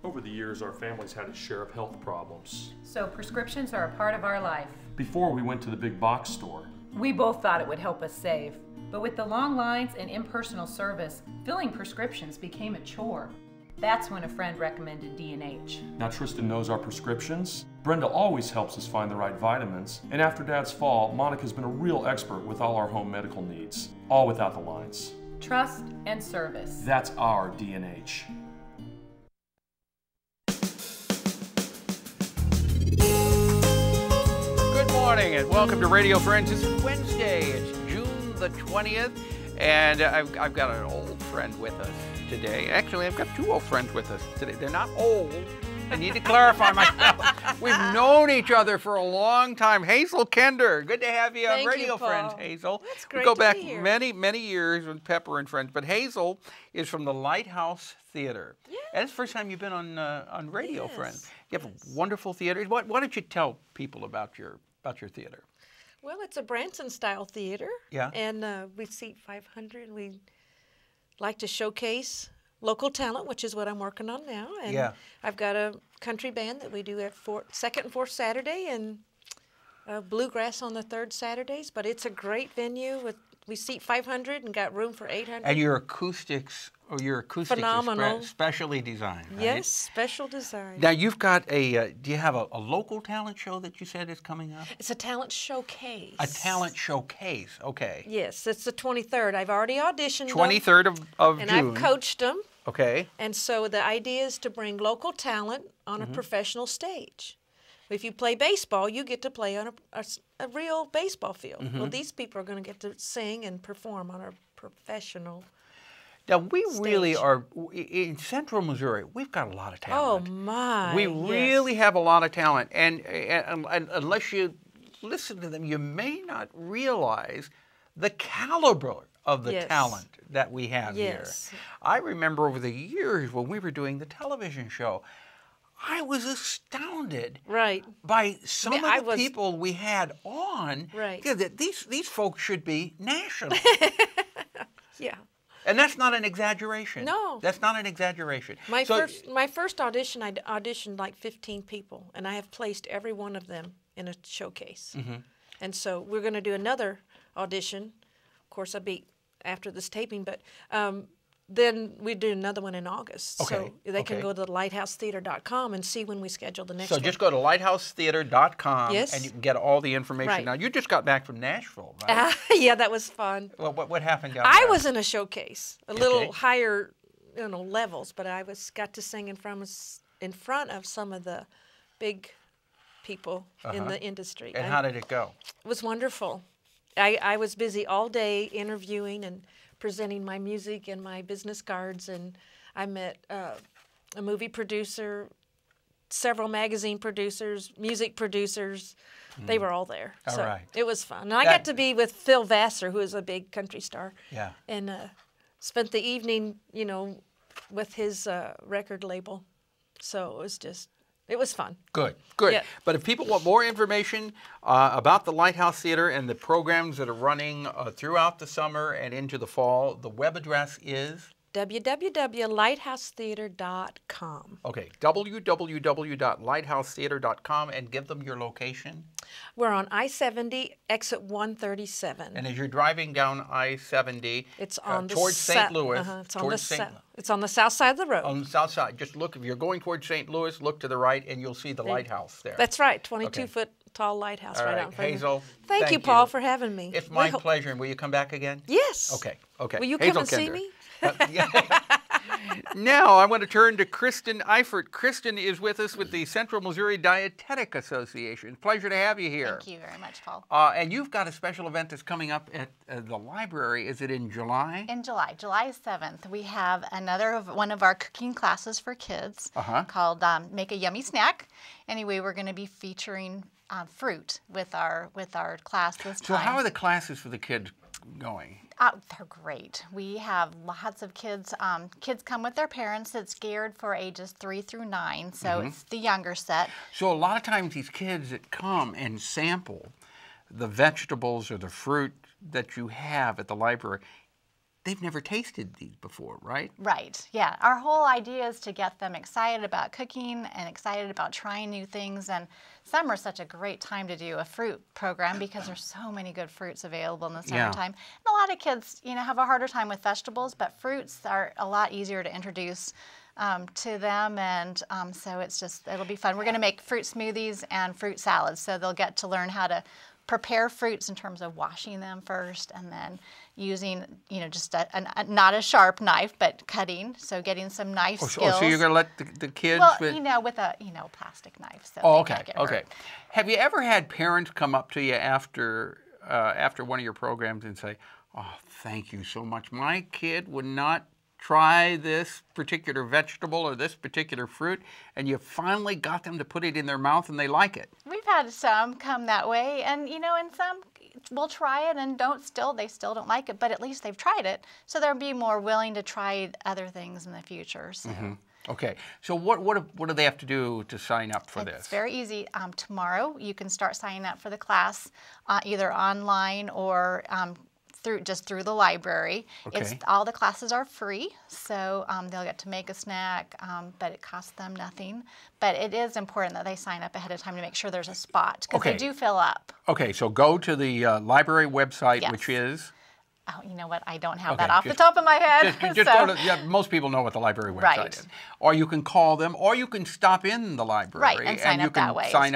Over the years, our family's had a share of health problems. So prescriptions are a part of our life. Before we went to the big box store, We both thought it would help us save. But with the long lines and impersonal service, filling prescriptions became a chore. That's when a friend recommended D&H. now Tristan knows our prescriptions. Brenda always helps us find the right vitamins. And after Dad's fall, Monica's been a real expert with all our home medical needs, all without the lines. Trust and service. That's our D&H. Good morning and welcome to Radio Friends. This is Wednesday. It's June the 20th, and I've got an old friend with us today. Actually, I've got two old friends with us today. They're not old. I need to clarify myself. We've known each other for a long time. HAZEL Kinder, good to have you on Thank Radio you, Paul. Friends, HAZEL. That's great We go to back be here. many years with Pepper and Friends, but HAZEL is from the Lighthouse Theater. Yeah. And it's the first time you've been on Radio Yes, Friends. You have yes. a wonderful theater. Why don't you tell people about your theater? Well, it's a Branson-style theater. Yeah. And we seat 500. We like to showcase local talent, which is what I'm working on now. And Yeah. I've got a country band that we do at second and fourth Saturday, and bluegrass on the third Saturdays. But it's a great venue. We seat 500 and got room for 800. And your acoustics is Phenomenal. specially designed, right? Yes, special design. Now you've got do you have a local talent show that you said is coming up? It's a talent showcase. A talent showcase, okay. Yes, it's the 23rd. I've already auditioned them, 23rd of and June. I've coached them. Okay. And so the idea is to bring local talent on a professional stage. If you play baseball, you get to play on a real baseball field. Well, these people are going to get to sing and perform on a professional. Now we really Stage. are in Central Missouri. We've got a lot of Oh talent. my! We yes. really have a lot of talent, and unless you listen to them, you may not realize the caliber of the Yes. talent that we have Yes. here. I remember over the years when we were doing the television show, I was astounded Right. by some Yeah, of I the was- people we had on. Right. Yeah, that these folks should be national. Yeah. And that's not an exaggeration. No. That's not an exaggeration. My So- first audition, I auditioned like 15 people, and I have placed every one of them in a showcase. And so we're going to do another audition. Of course, I'll be after this taping, but then we do another one in August. Okay, So they can okay. go to lighthousetheater.com and see when we schedule the next So one. just go to lighthousetheater.com Yes. and you can get all the information. Right. Now, you just got back from Nashville, right? Yeah, that was fun. Well, what happened down I there? was in a showcase, a little Okay. higher, levels, but I got to sing in front of some of the big people in the industry. And how did it go? It was wonderful. I was busy all day interviewing and presenting my music and my business cards, and I met a movie producer, several magazine producers, music producers. They were all there. All so right. it was fun. And I That- got to be with Phil Vassar, who is a big country star. Yeah. And spent the evening, with his record label. So it was fun. Good, good. Yeah. But if people want more information about the Lighthouse Theater and the programs that are running throughout the summer and into the fall, the web address is? www.lighthousetheater.com. Okay, www.lighthousetheater.com, and give them your location. We're on I-70, exit 137. And as you're driving down I-70 It's on the towards St. Louis, It's on towards the St. It's on the south side of the road. On the south side, just look, if you're going towards St. Louis, look to the right and you'll see the lighthouse there. That's right, 22-foot tall lighthouse All right right, out in front of Hazel, me. Thank you, Paul, for having me. It's my We ho- pleasure. And will you come back again? Yes. Okay, okay. Will you Hazel come and see Kinder. me? Yeah. Now I want to turn to KRISTIN EIFFERT. KRISTIN is with us with the Central Missouri Dietetic Association. Pleasure to have you here. Thank you very much, Paul. And you've got a special event that's coming up at the library. Is it in July? In July 7th, we have one of our cooking classes for kids called Make a Yummy Snack. Anyway, we're going to be featuring fruit with our class this time. So how are the classes for the kids going? They're great. We have lots of kids. Kids come with their parents. It's geared for ages 3 through 9, so it's the younger set. So a lot of times these kids that come and sample the vegetables or the fruit that you have at the library, they've never tasted these before, right? Right, yeah. Our whole idea is to get them excited about cooking and excited about trying new things. And summer's such a great time to do a fruit program because there's so many good fruits available in the summertime. And a lot of kids, you know, have a harder time with vegetables, but fruits are a lot easier to introduce to them, and so it'll be fun. We're going to make fruit smoothies and fruit salads, so they'll get to learn how to prepare fruits in terms of washing them first and then using, you know, just not a sharp knife, but cutting, so getting some knife skills. Oh, so you're going to let the kids... Well, you know, with a, plastic knife, so oh, they okay, can't get okay. hurt. Have you ever had parents come up to you after one of your programs and say, oh, thank you so much. My kid would not try this particular vegetable or this particular fruit, and you finally got them to put it in their mouth and they like it? We've had some come that way, and and some will try it and they still don't like it, but at least they've tried it, so they'll be more willing to try other things in the future. So. Okay, so what do they have to do to sign up for this? It's very easy. Tomorrow you can start signing up for the class either online or through the library. Okay. All the classes are free, so they'll get to make a snack, but it costs them nothing. But it is important that they sign up ahead of time to make sure there's a spot, because they do fill up. Okay, so go to the library website, Yes. which is? Oh, you know what? I don't have that off the top of my head. Just go to, most people know what the library website is. Or you can call them, or you can stop in the library. Right, and sign up that way sign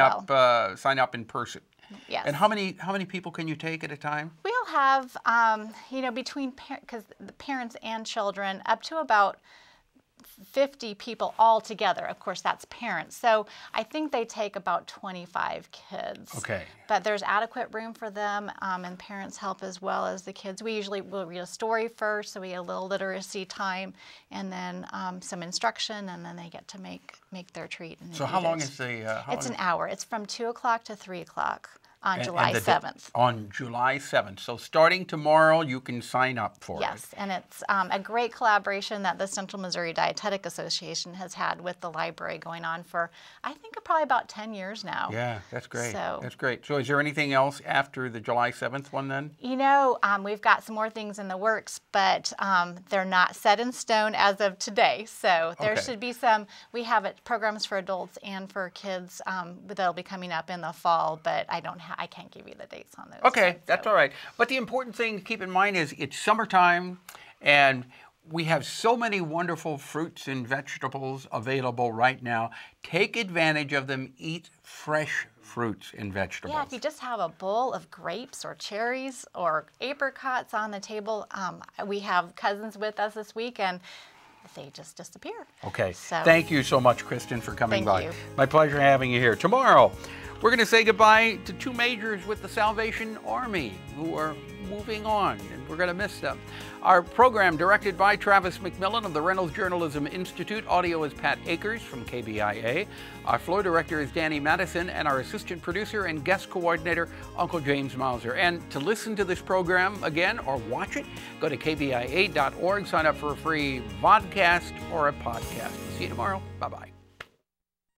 up in person. Yes. And how many people can you take at a time? We'll have, between, because the parents and children, up to about 50 people all together. Of course, that's parents. So I think they take about 25 kids. Okay. But there's adequate room for them, and parents help as well as the kids. We usually will read a story first, so we get a little literacy time, and then some instruction, and then they get to make their treat. And so how long is the... it's an hour. It's from 2 o'clock to 3 o'clock. On July 7th. On July 7th. So starting tomorrow, you can sign up for it. Yes, and it's a great collaboration that the Central Missouri Dietetic Association has had with the library going on for, I think, probably about 10 years now. Yeah, that's great. So, that's great. So is there anything else after the July 7th one then? We've got some more things in the works, but they're not set in stone as of today. So there should be some, we have programs for adults and for kids that'll be coming up in the fall, but I can't give you the dates on those. Okay, that's all right. But the important thing to keep in mind is it's summertime, and we have so many wonderful fruits and vegetables available right now. Take advantage of them. Eat fresh fruits and vegetables. Yeah, if you just have a bowl of grapes or cherries or apricots on the table, we have cousins with us this week, and they just disappear. Okay, so, thank you so much, Kristen, for coming by. Thank you. My pleasure having you here. Tomorrow, we're going to say goodbye to two majors with the Salvation Army who are moving on, and we're going to miss them. Our program directed by Travis McMillan of the Reynolds Journalism Institute. Audio is Pat Akers from KBIA. Our floor director is Danny Madison, and our assistant producer and guest coordinator, Uncle James Mauser. And to listen to this program again or watch it, go to kbia.org, sign up for a free vodcast or a podcast. See you tomorrow. Bye-bye.